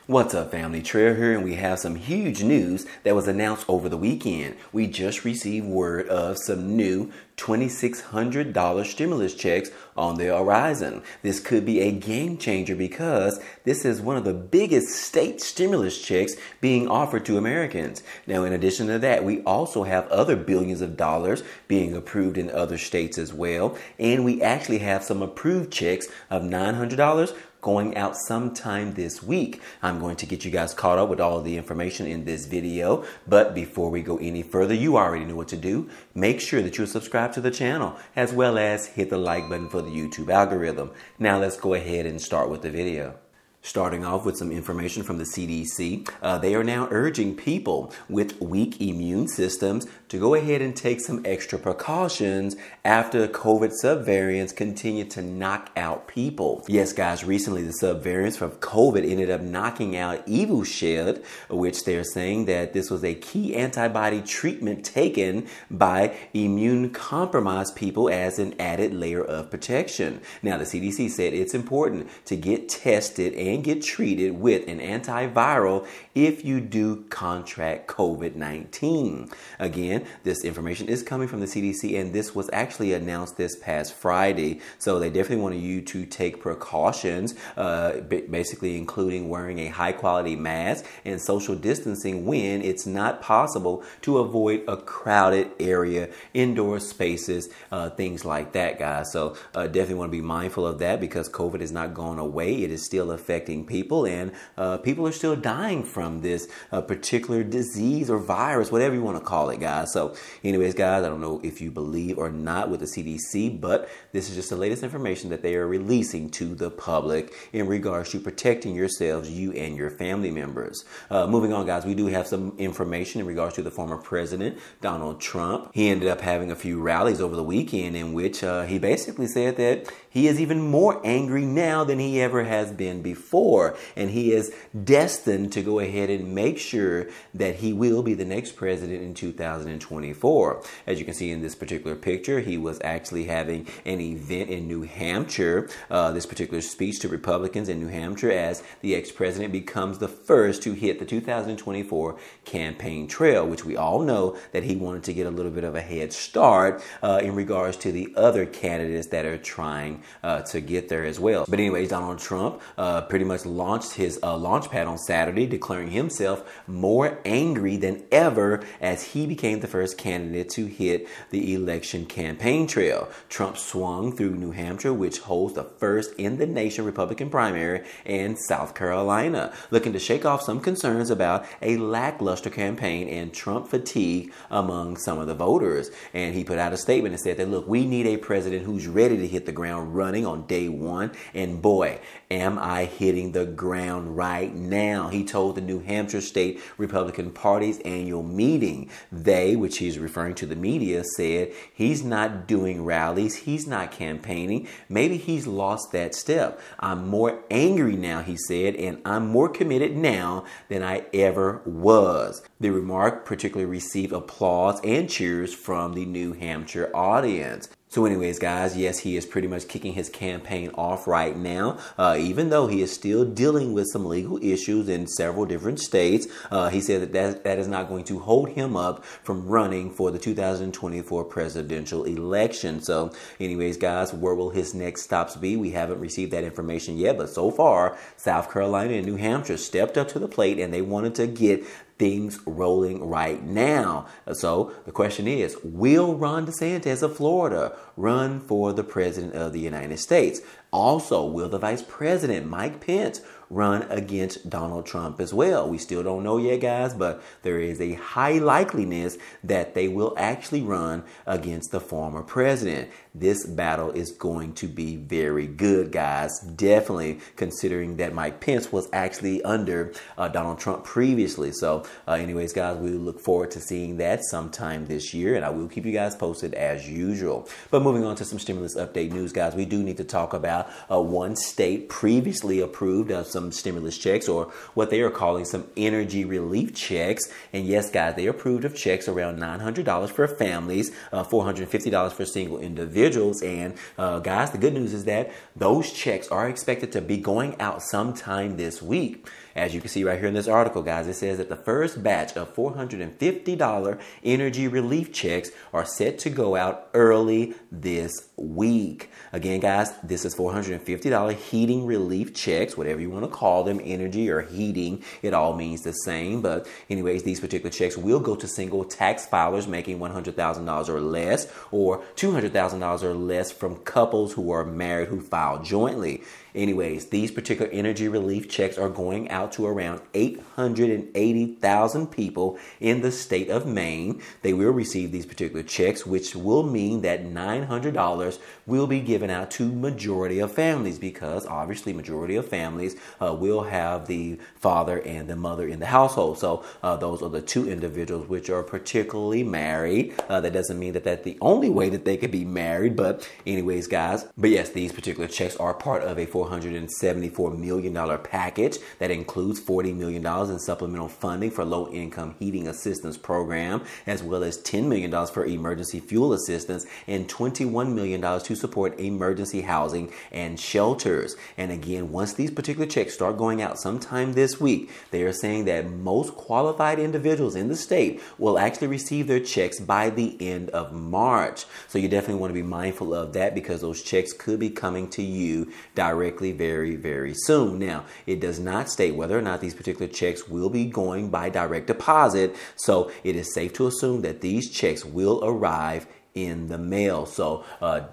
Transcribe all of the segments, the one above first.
What's up, family? Trail here, and we have some huge news that was announced over the weekend. We just received word of some new $2,600 stimulus checks on the horizon. This could be a game changer because this is one of the biggest state stimulus checks being offered to Americans. Now, in addition to that, we also have other billions of dollars being approved in other states as well. And we actually have some approved checks of $900 going out sometime this week. I'm going to get you guys caught up with all of the information in this video. But before we go any further, you already know what to do. Make sure that you're subscribed to the channel, as well as hit the like button for the YouTube algorithm. Now let's go ahead and start with the video. Starting off with some information from the CDC, they are now urging people with weak immune systems to go ahead and take some extra precautions after COVID subvariants continue to knock out people. Yes, guys, recently the subvariants from COVID ended up knocking out Evusheld, which they're saying that this was a key antibody treatment taken by immune-compromised people as an added layer of protection. Now, the CDC said it's important to get tested and get treated with an antiviral if you do contract COVID-19. Again, this information is coming from the CDC, and this was actually announced this past Friday. So they definitely want you to take precautions, basically including wearing a high quality mask and social distancing when it's not possible to avoid a crowded area, indoor spaces, things like that, guys. So definitely want to be mindful of that because COVID is not going away. It is still affecting people, and people are still dying from this particular disease or virus, whatever you want to call it, guys. So anyways, guys, I don't know if you believe or not with the CDC, but this is just the latest information that they are releasing to the public in regards to protecting yourselves, you and your family members. Moving on, guys, we do have some information in regards to the former president, Donald Trump. He ended up having a few rallies over the weekend in which he basically said that he is even more angry now than he ever has been before. And he is destined to go ahead and make sure that he will be the next president in 2024. As you can see in this particular picture, he was actually having an event in New Hampshire, this particular speech to Republicans in New Hampshire, as the ex-president becomes the first to hit the 2024 campaign trail, which we all know that he wanted to get a little bit of a head start in regards to the other candidates that are trying to get there as well. But anyways, Donald Trump pretty much launched his launch pad on Saturday, declaring himself more angry than ever as he became the first candidate to hit the election campaign trail. Trump swung through New Hampshire, which holds the first in the nation Republican primary, and South Carolina, looking to shake off some concerns about a lackluster campaign and Trump fatigue among some of the voters. And he put out a statement and said that, look, we need a president who's ready to hit the ground running on day one. And boy, am I hitting the ground right now, he told the New Hampshire State Republican Party's annual meeting. They, which he's referring to the media, said he's not doing rallies, he's not campaigning. Maybe he's lost that step. I'm more angry now, he said, and I'm more committed now than I ever was. The remark particularly received applause and cheers from the New Hampshire audience. So anyways, guys, yes, he is pretty much kicking his campaign off right now, even though he is still dealing with some legal issues in several different states. He said that is not going to hold him up from running for the 2024 presidential election. So anyways, guys, where will his next stops be? We haven't received that information yet, but so far, South Carolina and New Hampshire stepped up to the plate and they wanted to get things rolling right now. So the question is, will Ron DeSantis of Florida run for the president of the United States? Also, will the vice president, Mike Pence, run against Donald Trump as well? We still don't know yet, guys, but there is a high likeliness that they will actually run against the former president. This battle is going to be very good, guys. Definitely considering that Mike Pence was actually under Donald Trump previously. So anyways, guys, we look forward to seeing that sometime this year, and I will keep you guys posted as usual. But moving on to some stimulus update news, guys, we do need to talk about one state previously approved some stimulus checks, or what they are calling some energy relief checks. And yes, guys, they approved of checks around $900 for families, $450 for single individuals. And guys, the good news is that those checks are expected to be going out sometime this week. As you can see right here in this article, guys, it says that the first batch of $450 energy relief checks are set to go out early this week. Again, guys, this is $450 heating relief checks, whatever you want to call them, energy or heating. It all means the same. But anyways, these particular checks will go to single tax filers making $100,000 or less, or $200,000 or less from couples who are married who file jointly. Anyways, these particular energy relief checks are going out to around 880,000 people in the state of Maine. They will receive these particular checks, which will mean that $900 will be given out to majority of families, because obviously majority of families will have the father and the mother in the household. So those are the two individuals which are particularly married. That doesn't mean that that's the only way that they could be married, but anyways, guys. But yes, these particular checks are part of a $474 million package that includes $40 million in supplemental funding for low-income heating assistance program, as well as $10 million for emergency fuel assistance and $21 million to support emergency housing and shelters. And again, once these particular checks start going out sometime this week, they are saying that most qualified individuals in the state will actually receive their checks by the end of March. So you definitely want to be mindful of that, because those checks could be coming to you directly very, very soon. Now, it does not state whether or not these particular checks will be going by direct deposit, so it is safe to assume that these checks will arrive in the mail. So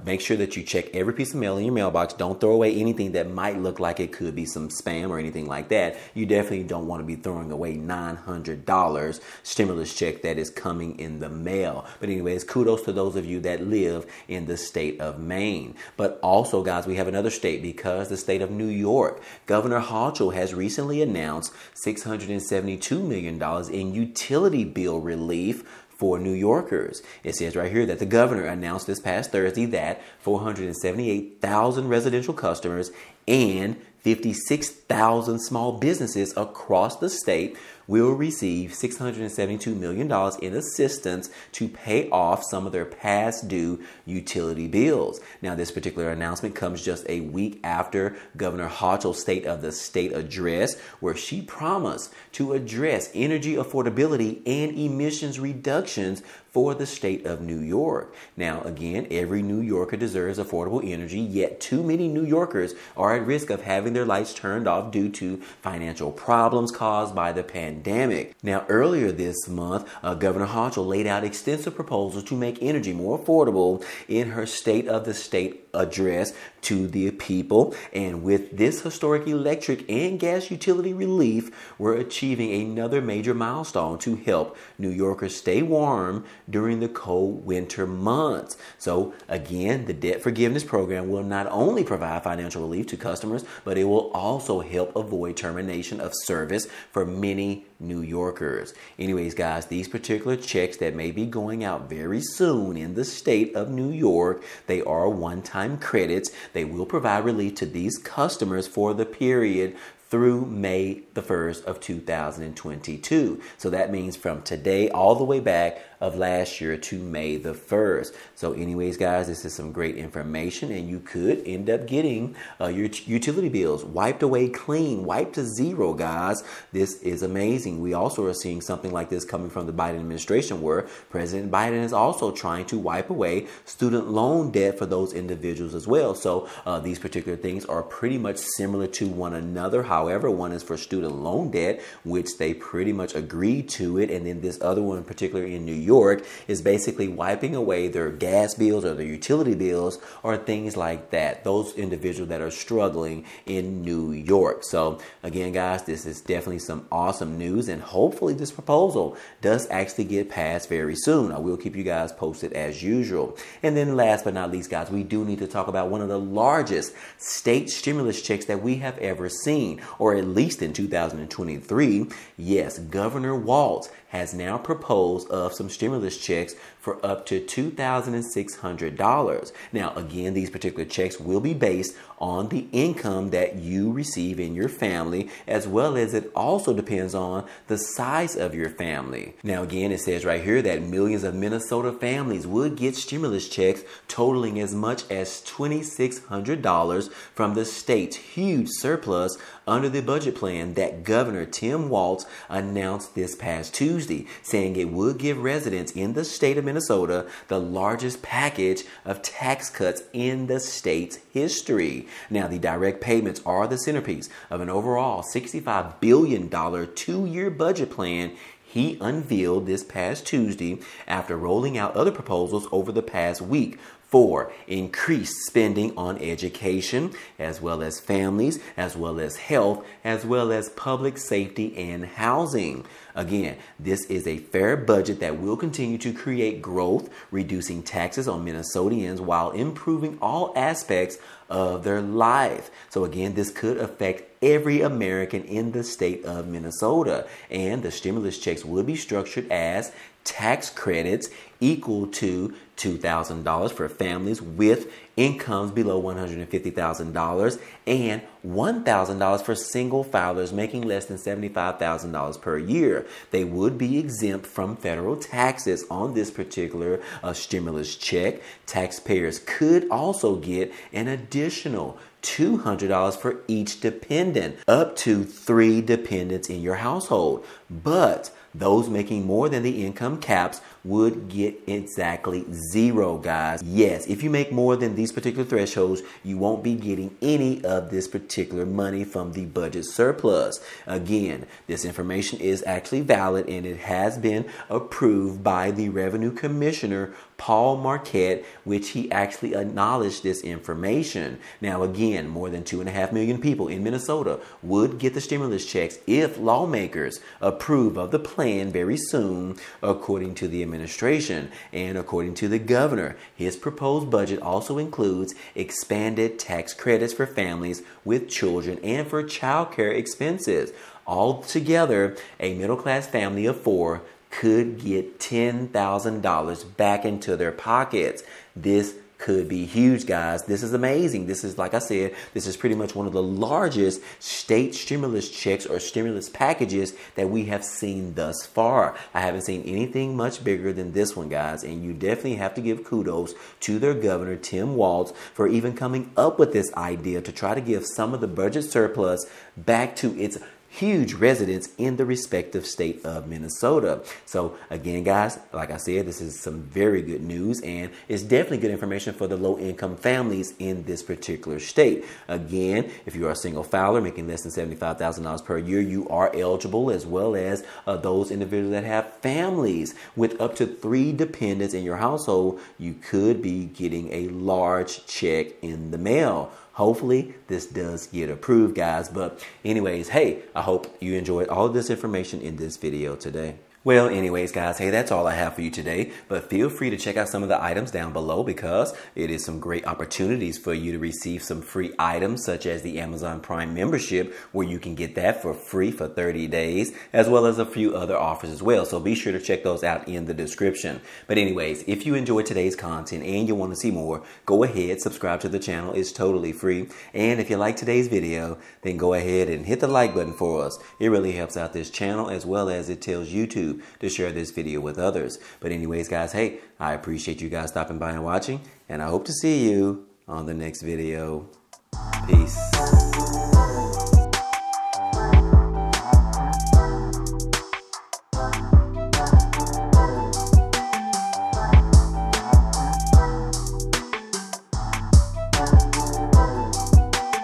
make sure that you check every piece of mail in your mailbox. Don't throw away anything that might look like it could be some spam or anything like that. You definitely don't want to be throwing away $900 stimulus check that is coming in the mail. But anyways, kudos to those of you that live in the state of Maine. But also, guys, we have another state, because the state of New York, Governor Hochul has recently announced $672 million in utility bill relief for New Yorkers. It says right here that the governor announced this past Thursday that 478,000 residential customers and 56,000 small businesses across the state will receive $672 million in assistance to pay off some of their past due utility bills. Now, this particular announcement comes just a week after Governor Hochul's State of the State address, where she promised to address energy affordability and emissions reductions for the state of New York. Now, again, every New Yorker deserves affordable energy, yet too many New Yorkers are at risk of having their lights turned off due to financial problems caused by the pandemic. Now, earlier this month, Governor Hochul laid out extensive proposals to make energy more affordable in her State of the State address to the people. And with this historic electric and gas utility relief, we're achieving another major milestone to help New Yorkers stay warm during the cold winter months. So again, the debt forgiveness program will not only provide financial relief to customers, but it will also help avoid termination of service for many New Yorkers. Anyways, guys, these particular checks that may be going out very soon in the state of New York, they are one-time credits. They will provide relief to these customers for the period through May the 1st of 2022. So that means from today all the way back of last year to May the 1st. So anyways, guys, this is some great information, and you could end up getting your utility bills wiped away clean, wiped to zero, guys. This is amazing. We also are seeing something like this coming from the Biden administration, where President Biden is also trying to wipe away student loan debt for those individuals as well. So these particular things are pretty much similar to one another. However, one is for student loan debt, which they pretty much agreed to it. And then this other one in particular in New York is basically wiping away their gas bills or their utility bills or things like that. Those individuals that are struggling in New York. So again, guys, this is definitely some awesome news, and hopefully this proposal does actually get passed very soon. I will keep you guys posted as usual. And then last but not least, guys, we do need to talk about one of the largest state stimulus checks that we have ever seen, or at least in 2023. Yes, Governor Walz has now proposed of some stimulus checks for up to $2,600. Now, again, these particular checks will be based on the income that you receive in your family, as well as it also depends on the size of your family. Now, again, it says right here that millions of Minnesota families would get stimulus checks totaling as much as $2,600 from the state's huge surplus under the budget plan that Governor Tim Walz announced this past Tuesday, saying it would give residents in the state of Minnesota the largest package of tax cuts in the state's history. Now, the direct payments are the centerpiece of an overall $65 billion two-year budget plan he unveiled this past Tuesday after rolling out other proposals over the past week for increased spending on education, as well as families, as well as health, as well as public safety and housing. Again, this is a fair budget that will continue to create growth, reducing taxes on Minnesotans while improving all aspects of their life. So again, this could affect every American in the state of Minnesota. And the stimulus checks will be structured as tax credits equal to $2,000 for families with incomes below $150,000 and $1,000 for single filers making less than $75,000 per year. They would be exempt from federal taxes on this particular stimulus check. Taxpayers could also get an additional $200 for each dependent, up to 3 dependents in your household. But those making more than the income caps would get exactly zero, guys. Yes, if you make more than these particular thresholds, you won't be getting any of this particular money from the budget surplus. Again, this information is actually valid and it has been approved by the Revenue Commissioner, Paul Marquette, which he actually acknowledged this information. Now, again, more than 2.5 million people in Minnesota would get the stimulus checks if lawmakers approve of the plan very soon, according to the administration and according to the governor. His proposed budget also includes expanded tax credits for families with children and for child care expenses. Altogether, a middle-class family of 4 could get $10,000 back into their pockets. This could be huge, guys. This is amazing. This is, like I said, this is pretty much one of the largest state stimulus checks or stimulus packages that we have seen thus far. I haven't seen anything much bigger than this one, guys, and you definitely have to give kudos to their governor, Tim Walz, for even coming up with this idea to try to give some of the budget surplus back to its huge residents in the respective state of Minnesota. So again, guys, like I said, this is some very good news and it's definitely good information for the low-income families in this particular state. Again, if you are a single filer making less than $75,000 per year, you are eligible, as well as those individuals that have families with up to 3 dependents in your household. You could be getting a large check in the mail. Hopefully this does get approved, guys. But anyways, hey, I hope you enjoyed all of this information in this video today. Well, anyways, guys, hey, that's all I have for you today. But feel free to check out some of the items down below because it is some great opportunities for you to receive some free items, such as the Amazon Prime membership, where you can get that for free for 30 days, as well as a few other offers as well. So be sure to check those out in the description. But anyways, if you enjoyed today's content and you want to see more, go ahead, subscribe to the channel. It's totally free. And if you like today's video, then go ahead and hit the like button for us. It really helps out this channel, as well as it tells YouTube to share this video with others. But anyways, guys, hey, I appreciate you guys stopping by and watching, and I hope to see you on the next video. Peace.